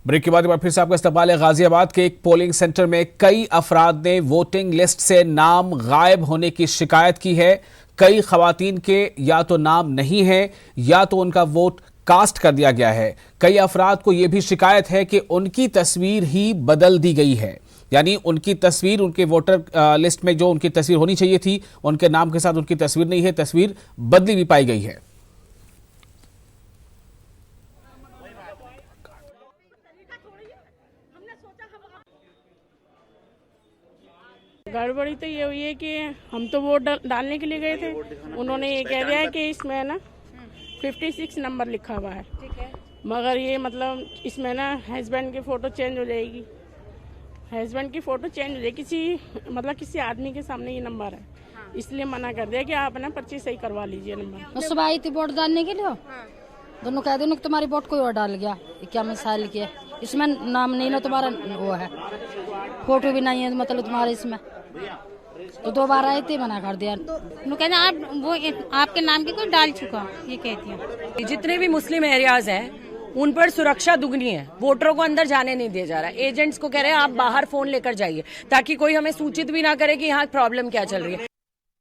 Break के बाद एक बार फिर से आपका इस्तकबाल है। गाजियाबाद के एक पोलिंग सेंटर में कई अफराद ने वोटिंग लिस्ट से नाम गायब होने की शिकायत की है। कई खवातीन के या तो नाम नहीं है या तो उनका वोट कास्ट कर दिया गया है। कई अफराद को यह भी शिकायत है कि उनकी तस्वीर ही बदल दी गई है, यानी उनकी तस्वीर उनके वोटर लिस्ट में जो उनकी तस्वीर होनी चाहिए थी उनके नाम के साथ उनकी तस्वीर नहीं है, तस्वीर बदली भी पाई गई है। गड़बड़ी तो ये हुई है कि हम तो वोट डालने के लिए गए थे, उन्होंने ये कह दिया है कि इसमें ना 56 नंबर लिखा हुआ है, मगर ये मतलब इसमें ना हस्बैंड की फ़ोटो चेंज हो जाएगी, हस्बैंड की फ़ोटो चेंज हो जाएगी, किसी आदमी के सामने ये नंबर है, इसलिए मना कर दिया कि आप ना पर्ची सही करवा लीजिए नंबर। मैं सुबह आई थी वोट डालने के लिए, दोनों कह दो कि तुम्हारी वोट कोई और डाल गया, क्या मिसाल की है, इसमें नाम नहीं ना तुम्हारा वो है, फोटो भी नहीं है मतलब तुम्हारे इसमें, तो 2 बार आई थी मना कर दिया। तो कहते आप वो आपके नाम की कोई डाल चुका, ये कहती है। जितने भी मुस्लिम एरियाज हैं उन पर सुरक्षा दुगनी है, वोटरों को अंदर जाने नहीं दिया जा रहा। एजेंट्स को कह रहे हैं आप बाहर फोन लेकर जाइए ताकि कोई हमें सूचित भी ना करे कि यहाँ प्रॉब्लम क्या चल रही है।